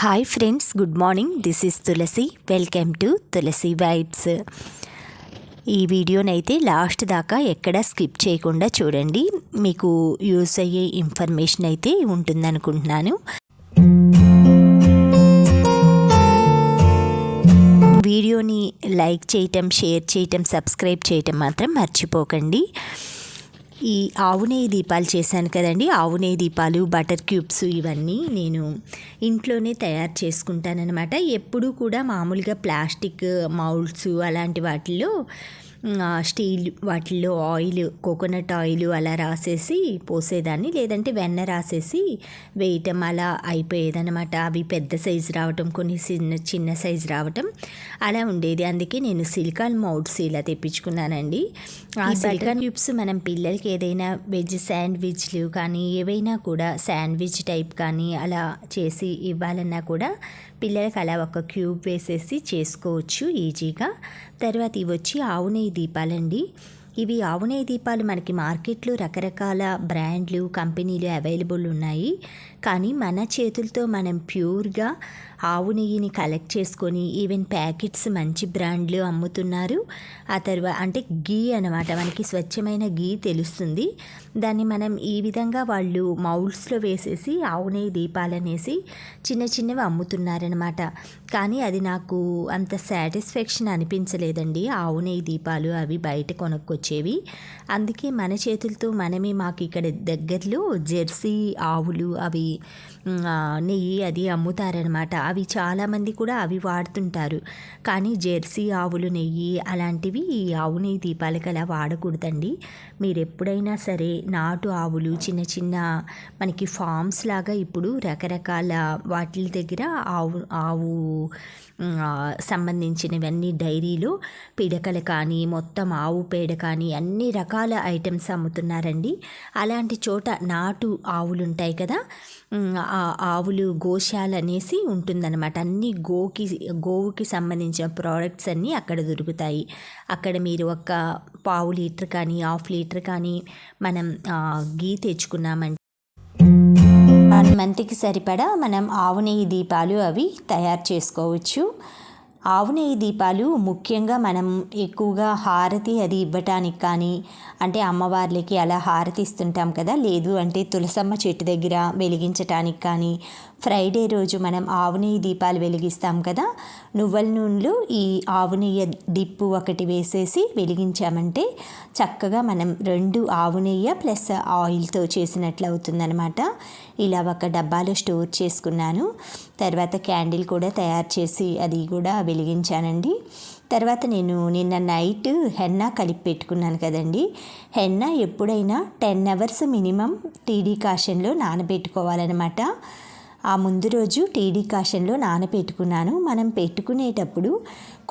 Hi friends, good morning. This is Tulasi. Welcome to Tulasi vibes. ఈ వీడియోనైతే last దాకా ఎక్కడ స్కిప్ చేయకుండా చూడండి. మీకు యూస్ అయ్యే ఇన్ఫర్మేషన్ అయితే ఉంటుందనుకుంటున్నాను. వీడియోని లైక్ చేయటం, షేర్ చేయటం, సబ్స్క్రైబ్ చేయటం మాత్రం మర్చిపోకండి. ఈ ఆవు నెయ్యి దీపాలు చేశాను కదండి. ఆవు నెయ్యి దీపాలు, బటర్ క్యూబ్స్ ఇవన్నీ నేను ఇంట్లోనే తయారు చేసుకుంటానన్నమాట. ఎప్పుడూ కూడా మామూలుగా ప్లాస్టిక్ మౌల్డ్స్ అలాంటి వాటిల్లో స్టీల్ వాటిల్లో ఆయిల్, కోకోనట్ ఆయిల్ అలా రాసేసి పోసేదాన్ని, లేదంటే వెన్న రాసేసి వేయటం అలా అయిపోయేదన్నమాట. అవి పెద్ద సైజు రావటం, కొన్ని చిన్న సైజు రావటం అలా ఉండేది. అందుకే నేను సిలికాన్ మౌల్డ్స్ ఇలా తెప్పించుకున్నానండి. ఆ సిలికాన్ క్యూబ్స్ మనం పిల్లలకి ఏదైనా వెజ్ శాండ్విచ్లు కానీ ఏవైనా కూడా శాండ్విచ్ టైప్ కానీ అలా చేసి ఇవ్వాలన్నా కూడా పిల్లలకి అలా ఒక క్యూబ్ వేసేసి చేసుకోవచ్చు ఈజీగా. తర్వాత ఇవి వచ్చి ఆవు నెయ్యి దీపాలండి. ఇవి ఆవు నెయ్యి దీపాలు మనకి మార్కెట్లో రకరకాల బ్రాండ్లు, కంపెనీలు అవైలబుల్ ఉన్నాయి. కానీ మన చేతులతో మనం ప్యూర్గా ఆవు నెయ్యిని కలెక్ట్ చేసుకొని ఈవెన్ ప్యాకెట్స్ మంచి బ్రాండ్లు అమ్ముతున్నారు. ఆ తర్వాత అంటే గీ అనమాట, మనకి స్వచ్ఛమైన గీ తెలుస్తుంది. దాన్ని మనం ఈ విధంగా వాళ్ళు మౌల్డ్స్లో వేసేసి ఆవు నెయ్యి దీపాలనేసి చిన్న చిన్నవి అమ్ముతున్నారనమాట. కానీ అది నాకు అంత సాటిస్ఫాక్షన్ అనిపించలేదండి. ఆవు నెయ్యి దీపాలు అవి బయట కొనుక్కొచ్చేవి. అందుకే మన చేతులతో మనమే, మాకు ఇక్కడ దగ్గరలో జెర్సీ ఆవులు అవి నెయ్యి అది అమ్ముతారనమాట. అవి చాలామంది కూడా అవి వాడుతుంటారు. కానీ జెర్సీ ఆవులు నెయ్యి అలాంటివి ఈ ఆవు నెయ్యి దీపాలకి అలా వాడకూడదండి. మీరు ఎప్పుడైనా సరే నాటు ఆవులు, చిన్న చిన్న మనకి ఫామ్స్ లాగా ఇప్పుడు రకరకాల వాటి దగ్గర ఆవు సంబంధించినవన్నీ డైరీలో పిడకలు కానీ, మొత్తం ఆవు పేడ కానీ అన్ని రకాల ఐటమ్స్ అమ్ముతున్నారండి. అలాంటి చోట నాటు ఆవులు ఉంటాయి కదా, ఆ ఆవులు గోశాల అనేసి ఉంటుందన్నమాట. అన్ని గోవుకి సంబంధించిన ప్రోడక్ట్స్ అన్నీ అక్కడ దొరుకుతాయి. అక్కడ మీరు ఒక పావు లీటర్ కానీ హాఫ్ లీటర్ కానీ మనం గీ తెచ్చుకున్నామంటే 1 మంత్కి సరిపడా మనం ఆవు నెయ్యి దీపాలు అవి తయారు చేసుకోవచ్చు. ఆవు నెయ్యి దీపాలు ముఖ్యంగా మనం ఎక్కువగా హారతి అది ఇవ్వటానికి కానీ, అంటే అమ్మవార్లకి అలా హారతి ఇస్తుంటాం కదా, లేదు అంటే తులసమ్మ చెట్టు దగ్గర వెలిగించటానికి కానీ, ఫ్రైడే రోజు మనం ఆవు నెయ్యి దీపాలు వెలిగిస్తాం కదా, నువ్వుల నూనెలో ఈ ఆవు నెయ్యి డిప్పు ఒకటి వేసేసి వెలిగించామంటే చక్కగా మనం 2 ఆవు నెయ్యి ప్లస్ ఆయిల్తో చేసినట్లు అవుతుందన్నమాట. ఇలా ఒక డబ్బాలో స్టోర్ చేసుకున్నాను. తర్వాత క్యాండిల్ కూడా తయారు చేసి అది కూడా వెలిగించానండి. తర్వాత నేను నిన్న నైట్ హెన్నా కలిపి పెట్టుకున్నాను కదండి. హెన్నా ఎప్పుడైనా 10 అవర్స్ మినిమం టీడీ కాషన్లో నానబెట్టుకోవాలన్నమాట. ఆ ముందు రోజు టీడీ కాషన్లో నానబెట్టుకున్నాను. మనం పెట్టుకునేటప్పుడు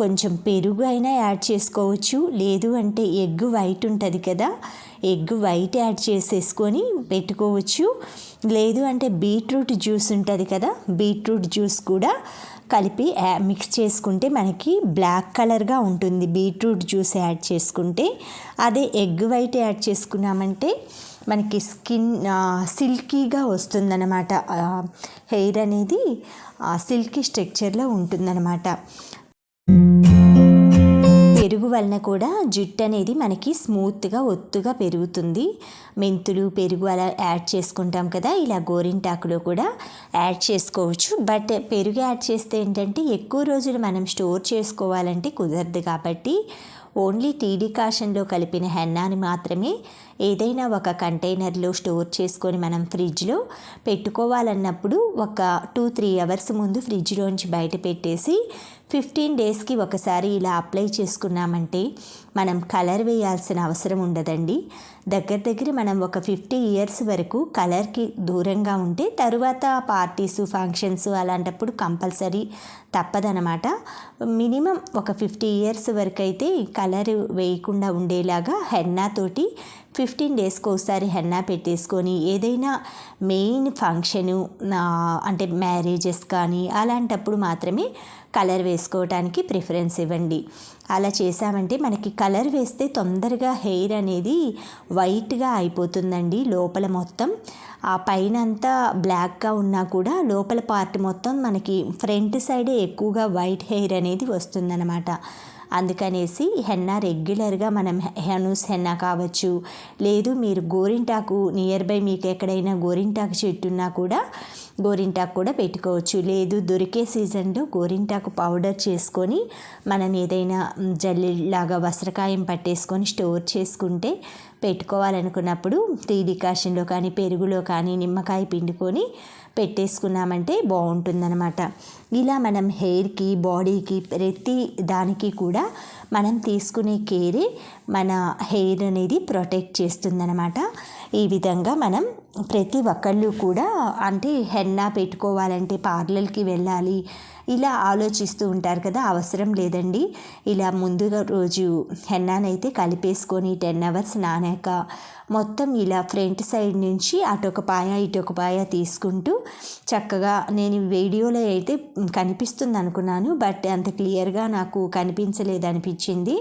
కొంచెం పెరుగు అయినా యాడ్ చేసుకోవచ్చు, లేదు అంటే ఎగ్ వైట్ ఉంటుంది కదా, ఎగ్ వైట్ యాడ్ చేసేసుకొని పెట్టుకోవచ్చు, లేదు అంటే బీట్రూట్ జ్యూస్ ఉంటుంది కదా, బీట్రూట్ జ్యూస్ కూడా కలిపి మిక్స్ చేసుకుంటే మనకి బ్లాక్ కలర్గా ఉంటుంది బీట్రూట్ జ్యూస్ యాడ్ చేసుకుంటే. అదే ఎగ్ వైట్ యాడ్ చేసుకున్నామంటే మనకి స్కిన్ సిల్కీగా వస్తుందన్నమాట. హెయిర్ అనేది సిల్కీ స్ట్రక్చర్లో ఉంటుందన్నమాట. పెరుగు వలన కూడా జుట్టు అనేది మనకి స్మూత్గా ఒత్తుగా పెరుగుతుంది. మెంతులు, పెరుగు అలా యాడ్ చేసుకుంటాం కదా, ఇలా గోరింటాకులో కూడా యాడ్ చేసుకోవచ్చు. బట్ పెరుగు యాడ్ చేస్తే ఏంటంటే ఎక్కువ రోజులు మనం స్టోర్ చేసుకోవాలంటే కుదరదు. కాబట్టి ఓన్లీ టీడీ కాషన్లో కలిపిన హెన్నాని మాత్రమే ఏదైనా ఒక కంటైనర్లో స్టోర్ చేసుకొని మనం ఫ్రిడ్జ్లో పెట్టుకోవాలన్నప్పుడు ఒక 2-3 అవర్స్ ముందు ఫ్రిడ్జ్లోంచి బయట పెట్టేసి 15 డేస్కి ఒకసారి ఇలా అప్లై చేసుకున్నామంటే మనం కలర్ వేయాల్సిన అవసరం ఉండదండి. దగ్గర మనం ఒక 50 ఇయర్స్ వరకు కలర్కి దూరంగా ఉంటే తరువాత పార్టీసు, ఫంక్షన్స్ అలాంటప్పుడు కంపల్సరీ తప్పదనమాట. మినిమం ఒక 50 ఇయర్స్ వరకు అయితే కలర్ వేయకుండా ఉండేలాగా హెన్నాతోటి 15 డేస్కి ఒకసారి హెన్నా పెట్టేసుకొని ఏదైనా మెయిన్ ఫంక్షను అంటే మ్యారేజెస్ కానీ అలాంటప్పుడు మాత్రమే కలర్ వేసుకోవడానికి ప్రిఫరెన్స్ ఇవ్వండి. అలా చేసామంటే మనకి కలర్ వేస్తే తొందరగా హెయిర్ అనేది వైట్గా అయిపోతుందండి. లోపల మొత్తం ఆ పైన అంతా బ్లాక్గా ఉన్నా కూడా లోపల పార్ట్ మొత్తం మనకి ఫ్రంట్ సైడే ఎక్కువగా వైట్ హెయిర్ అనేది వస్తుందన్నమాట. అందుకనేసి హెన్నా రెగ్యులర్గా మనం హనూస్ హెన్నా కావచ్చు, లేదు మీరు గోరింటాకు నియర్ బై మీకు ఎక్కడైనా గోరింటాకు చెట్టు ఉన్నా కూడా గోరింటాకు కూడా పెట్టుకోవచ్చు. లేదు దొరికే సీజన్లో గోరింటాకు పౌడర్ చేసుకొని మనం ఏదైనా జల్లిలాగా వస్త్రకాయం పట్టేసుకొని స్టోర్ చేసుకుంటే పెట్టుకోవాలనుకున్నప్పుడు టీ డికాషన్లో కానీ పెరుగులో కానీ నిమ్మకాయ పిండుకొని పెట్టేసుకున్నామంటే బాగుంటుందన్నమాట. ఇలా మనం హెయిర్కి బాడీకి ప్రతి దానికి కూడా మనం తీసుకునే కేరే మన హెయిర్ అనేది ప్రొటెక్ట్ చేస్తుందన్నమాట. ఈ విధంగా మనం ప్రతి ఒక్కళ్ళు కూడా అంటే హెన్నా పెట్టుకోవాలంటే పార్లర్కి వెళ్ళాలి ఇలా ఆలోచిస్తూ ఉంటారు కదా. అవసరం లేదండి. ఇలా ముందుగా రోజు హెన్నానైతే కలిపేసుకొని 10 hours నానాక మొత్తం ఇలా ఫ్రంట్ సైడ్ నుంచి అటొక పాయ ఇటొక పాయ తీసుకుంటూ చక్కగా నేను వీడియోలో అయితే కనిపిస్తుంది అనుకున్నాను, బట్ అంత క్లియర్గా నాకు కనిపించలేదు అనిపించింది.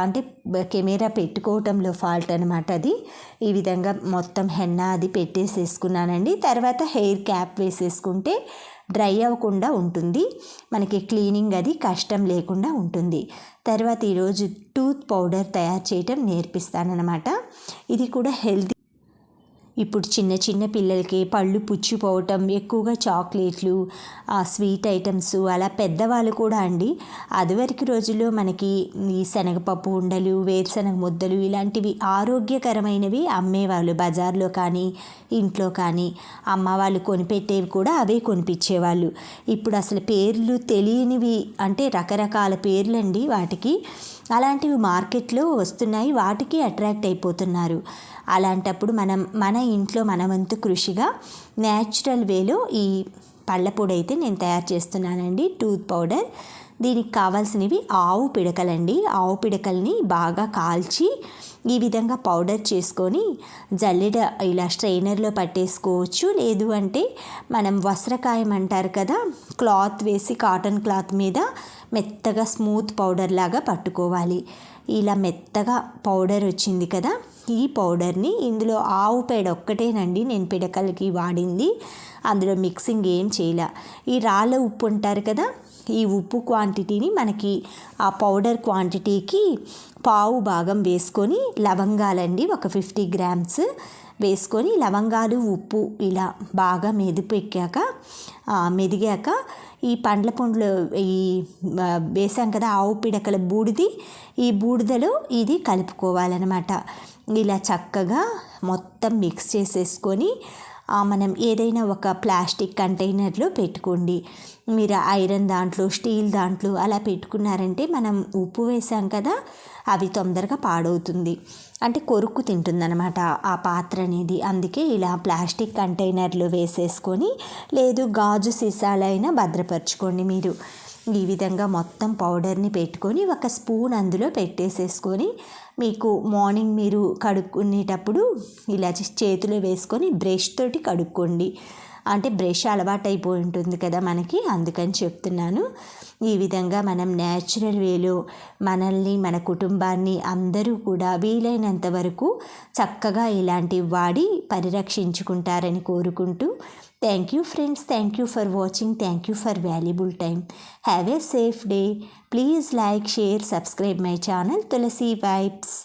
అంటే కెమెరా పెట్టుకోవటంలో ఫాల్ట్ అనమాట అది. ఈ విధంగా మొత్తం హెన్నా అది పెట్టేసేసుకున్నానండి. తర్వాత హెయిర్ క్యాప్ వేసేసుకుంటే డ్రై అవ్వకుండా ఉంటుంది, మనకి క్లీనింగ్ అది కష్టం లేకుండా ఉంటుంది. తర్వాత ఈరోజు టూత్ పౌడర్ తయారు చేయటం నేర్పిస్తానన్నమాట. ఇది కూడా హెల్తీ. ఇప్పుడు చిన్న చిన్న పిల్లలకి పళ్ళు పుచ్చిపోవటం, ఎక్కువగా చాక్లెట్లు, స్వీట్ ఐటమ్స్ అలా పెద్దవాళ్ళు కూడా అండి. అదివరకు రోజుల్లో మనకి ఈ శనగపప్పు ఉండలు, వేరుశనగ ముద్దలు ఇలాంటివి ఆరోగ్యకరమైనవి అమ్మేవాళ్ళు బజార్లో కానీ ఇంట్లో కానీ. అమ్మ వాళ్ళు కొనిపెట్టేవి కూడా అవే కొనిపించేవాళ్ళు. ఇప్పుడు అసలు పేర్లు తెలియనివి అంటే రకరకాల పేర్లండి వాటికి. అలాంటివి మార్కెట్లో వస్తున్నాయి, వాటికి అట్రాక్ట్ అయిపోతున్నారు. అలాంటప్పుడు మనం మన ఇంట్లో మన వంతు కృషిగా న్యాచురల్ వేలో ఈ పళ్ళ పొడి అయితే నేను తయారు చేస్తున్నానండి, టూత్ పౌడర్. దీనికి కావాల్సినవి ఆవు పిడకలండి. ఆవు పిడకల్ని బాగా కాల్చి ఈ విధంగా పౌడర్ చేసుకొని జల్లెడ ఇలా స్ట్రైనర్లో పట్టేసుకోవచ్చు. లేదు అంటే మనం వస్త్రకాయం అంటారు కదా, క్లాత్ వేసి కాటన్ క్లాత్ మీద మెత్తగా స్మూత్ పౌడర్ లాగా పట్టుకోవాలి. ఇలా మెత్తగా పౌడర్ వచ్చింది కదా, ఈ పౌడర్ని ఇందులో ఆవు పేడ ఒక్కటేనండి నేను పిడకలకి వాడింది. అందులో మిక్సింగ్ ఏం చేయలే. ఈ రాళ్ళ ఉప్పు అంటారు కదా, ఈ ఉప్పు క్వాంటిటీని మనకి ఆ పౌడర్ క్వాంటిటీకి పావు భాగం వేసుకొని లవంగాలండి ఒక 50 grams వేసుకొని లవంగాలు ఉప్పు ఇలా బాగా మెదిగాక ఈ పండ్ల పొండ్లు ఈ వేసాం కదా ఆవు పిడకల బూడిది, ఈ బూడిదలో ఇది కలుపుకోవాలన్నమాట. ఇలా చక్కగా మొత్తం మిక్స్ చేసేసుకొని మనం ఏదైనా ఒక ప్లాస్టిక్ కంటైనర్లో పెట్టుకోండి. మీరు ఐరన్ దాంట్లో స్టీల్ దాంట్లో అలా పెట్టుకున్నారంటే మనం ఉప్పు వేసాం కదా అవి తొందరగా పాడవుతుంది, అంటే కొరుక్కు తింటుందన్నమాట ఆ పాత్ర అనేది. అందుకే ఇలా ప్లాస్టిక్ కంటైనర్లో వేసేసుకొని లేదు గాజు సీసాలైనా భద్రపరచుకోండి మీరు. ఈ విధంగా మొత్తం పౌడర్ని పెట్టుకొని ఒక స్పూన్ అందులో పెట్టేసేసుకొని మీకు మార్నింగ్ మీరు కడుక్కునేటప్పుడు ఇలా చేతిలో వేసుకొని బ్రష్ తోటి కడుక్కోండి. అంటే బ్రష్ అలవాటైపోయి ఉంటుంది కదా మనకి, అందుకని చెప్తున్నాను. ఈ విధంగా మనం న్యాచురల్ వేలో మనల్ని మన కుటుంబాన్ని అందరూ కూడా వీలైనంత వరకు చక్కగా ఇలాంటివి వాడి పరిరక్షించుకుంటారని కోరుకుంటూ thank you friends, thank you for watching, thank you for valuable time. Have a safe day. Please like, share, subscribe my channel Tulasi vibes.